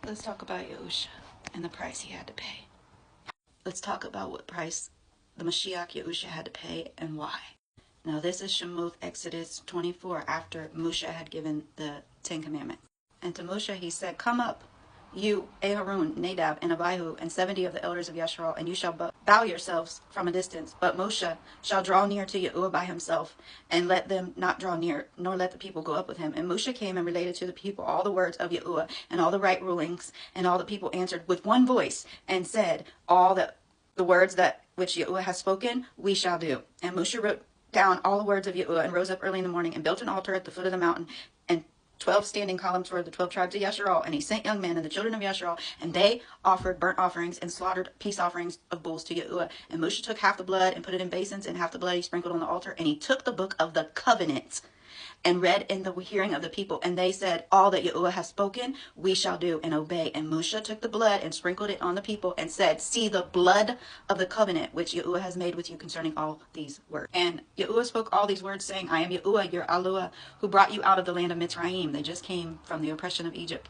Let's talk about Yahusha and the price he had to pay. Let's talk about what price the Mashiach Yahusha had to pay and why. Now this is Shemoth Exodus 24 after Moshe had given the 10 Commandments. And to Moshe he said, "Come up, you, Aharon, Nadab, and Abihu, and 70 of the elders of Yasharal, and you shall bow yourselves from a distance. But Moshe shall draw near to Yahuwah by himself, and let them not draw near, nor let the people go up with him." And Moshe came and related to the people all the words of Yahuwah, and all the right rulings, and all the people answered with one voice, and said, "All the words that which Yahuwah has spoken, we shall do." And Moshe wrote down all the words of Yahuwah, and rose up early in the morning, and built an altar at the foot of the mountain, and 12 standing columns for the 12 tribes of Yasharal. And he sent young men and the children of Yasharal, and they offered burnt offerings and slaughtered peace offerings of bulls to Yahuwah. And Moshe took half the blood and put it in basins, and half the blood he sprinkled on the altar. And he took the book of the covenant and read in the hearing of the people. And they said, "All that Yahuwah has spoken, we shall do and obey." And Moshe took the blood and sprinkled it on the people, and said, "See the blood of the covenant which Yahuwah has made with you concerning all these words." And Yahuwah spoke all these words, saying, "I am Yahuwah, your Eloah, who brought you out of the land of Mitzrayim." They just came from the oppression of Egypt.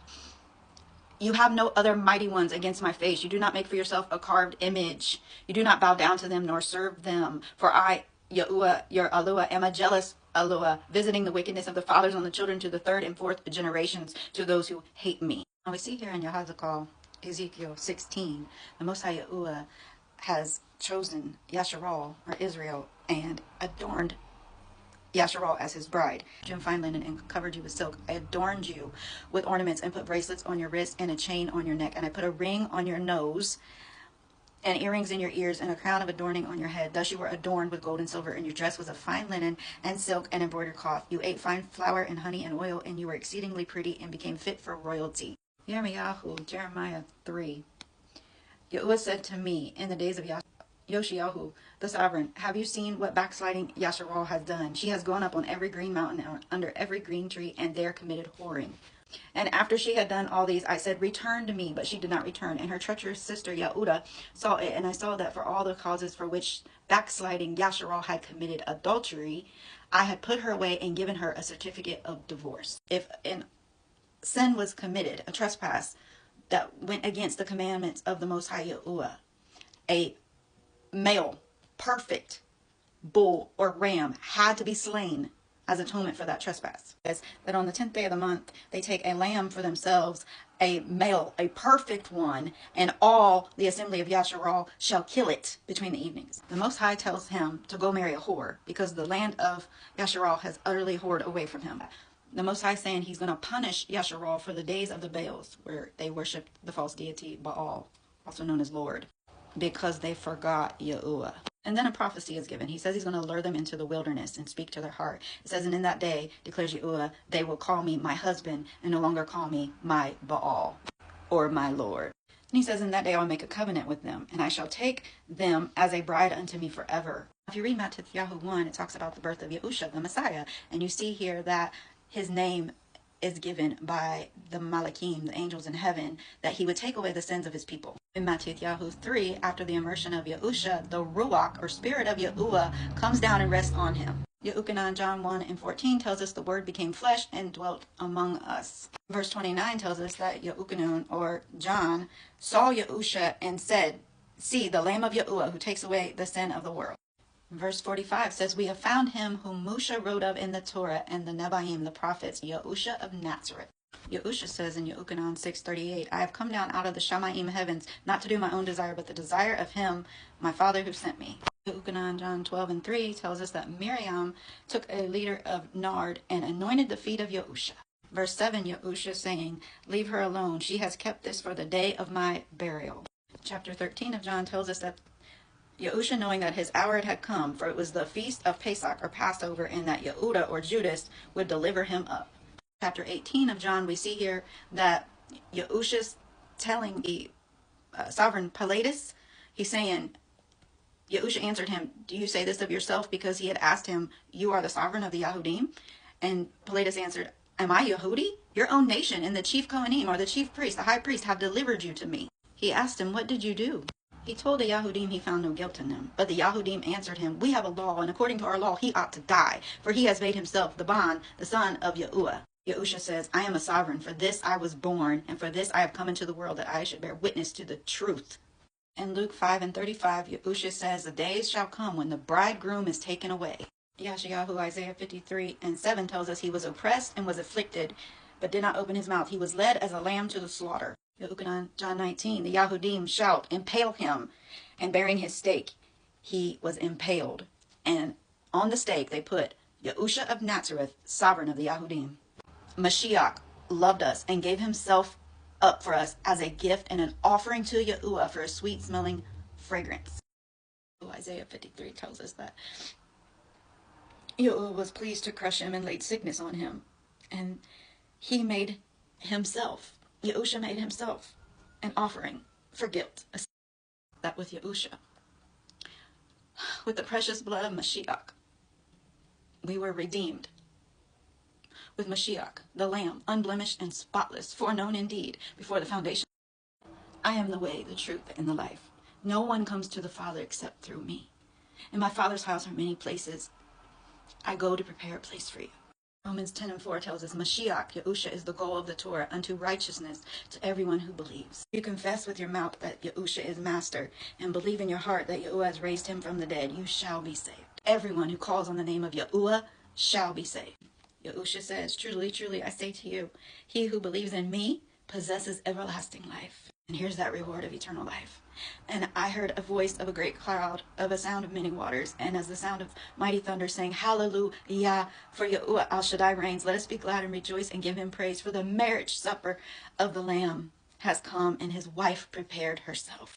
"You have no other mighty ones against my face. You do not make for yourself a carved image. You do not bow down to them nor serve them. For I, Yahuwah, your Eloah, am a jealous Eloah, visiting the wickedness of the fathers on the children to the third and fourth generations, to those who hate me." Now we see here in Ezekiel 16, the Most High Yahuwah has chosen Yasharal, or Israel, and adorned Yasharal as his bride. "In fine linen and covered you with silk. I adorned you with ornaments and put bracelets on your wrists and a chain on your neck. And I put a ring on your nose and earrings in your ears, and a crown of adorning on your head. Thus you were adorned with gold and silver, and your dress was of fine linen and silk and embroidered cloth. You ate fine flour and honey and oil, and you were exceedingly pretty and became fit for royalty." Jeremiah 3. Yahuwah said to me in the days of Yoshiyahu, the sovereign, "Have you seen what backsliding Yasharal has done? She has gone up on every green mountain and under every green tree, and there committed whoring. And after she had done all these, I said, 'Return to me,' but she did not return. And her treacherous sister Yahudah saw it, and I saw that for all the causes for which backsliding Yasharal had committed adultery, I had put her away and given her a certificate of divorce." If an sin was committed, a trespass that went against the commandments of the Most High Yahuwah, a male, perfect bull or ram had to be slain as atonement for that trespass. That on the 10th day of the month, they take a lamb for themselves, a male, a perfect one, and all the assembly of Yasharal shall kill it between the evenings. The Most High tells him to go marry a whore, because the land of Yasharal has utterly whored away from him. The Most High saying he's going to punish Yasharal for the days of the Baals, where they worshiped the false deity Baal, also known as Lord, because they forgot Yahuwah. And then a prophecy is given. He says he's going to lure them into the wilderness and speak to their heart. It says, "And in that day, declares Yahuwah, they will call me my husband and no longer call me my Baal," or my Lord. And he says, "In that day I'll make a covenant with them, and I shall take them as a bride unto me forever." If you read Matthew 1, it talks about the birth of Yahusha, the Messiah. And you see here that his name is given by the Malakim, the angels in heaven, that he would take away the sins of his people. In Matthew 3, after the immersion of Yahusha, the Ruach, or Spirit of Yahuwah, comes down and rests on him. Yahukanan, John 1:14 tells us the Word became flesh and dwelt among us. Verse 29 tells us that Yahukanan, or John, saw Yahusha and said, "See, the Lamb of Yahuwah who takes away the sin of the world." Verse 45 says, "We have found him whom Moshe wrote of in the Torah and the Nevi'im, the prophets, Yahusha of Nazareth." Yahusha says in Yahukanan 6:38, "I have come down out of the Shamayim heavens, not to do my own desire, but the desire of him, my Father who sent me." Yahukanan John 12:3 tells us that Miriam took a liter of nard and anointed the feet of Yahusha. Verse 7, Yahusha saying, "Leave her alone. She has kept this for the day of my burial." Chapter 13 of John tells us that Yahusha, knowing that his hour had come, for it was the feast of Pesach, or Passover, and that Yehuda, or Judas, would deliver him up. Chapter 18 of John, we see here that Yahusha's telling the sovereign Pilatus, he's saying, Yahusha answered him, "Do you say this of yourself?" Because he had asked him, "You are the sovereign of the Yahudim?" And Pilatus answered, "Am I Yehudi? Your own nation and the chief Kohanim, or the chief priest, the high priest, have delivered you to me." He asked him, "What did you do?" He told the Yahudim he found no guilt in them. But the Yahudim answered him, "We have a law, and according to our law he ought to die, for he has made himself the Ban, the son of Yahuwah." Yahusha says, I am a sovereign. For this I was born, and for this I have come into the world, that I should bear witness to the truth. In Luke 5:35, Yahusha says, the days shall come when the bridegroom is taken away. Yashayahu, Isaiah 53:7 tells us he was oppressed and was afflicted, but did not open his mouth. He was led as a lamb to the slaughter. John 19, the Yahudim shout, impale him. And bearing his stake, he was impaled. And on the stake they put Yahusha of Nazareth, sovereign of the Yahudim. Mashiach loved us and gave himself up for us as a gift and an offering to Yahuwah for a sweet-smelling fragrance. Isaiah 53 tells us that Yahuwah was pleased to crush him and laid sickness on him. And he made himself, Yahusha made himself an offering for guilt. That with Yahusha, with the precious blood of Mashiach, we were redeemed. With Mashiach, the Lamb, unblemished and spotless, foreknown indeed before the foundation. I am the way, the truth, and the life. No one comes to the Father except through me. In my Father's house are many places. I go to prepare a place for you. Romans 10:4 tells us, Mashiach, Yahusha, is the goal of the Torah unto righteousness to everyone who believes. You confess with your mouth that Yahusha is master and believe in your heart that Yahuwah has raised him from the dead. You shall be saved. Everyone who calls on the name of Yahuwah shall be saved. Yahusha says, truly, truly, I say to you, he who believes in me possesses everlasting life. And here's that reward of eternal life. And I heard a voice of a great cloud, of a sound of many waters, and as the sound of mighty thunder, saying, Hallelujah, for Yahuwah Al Shaddai reigns. Let us be glad and rejoice and give him praise, for the marriage supper of the Lamb has come, and his wife prepared herself.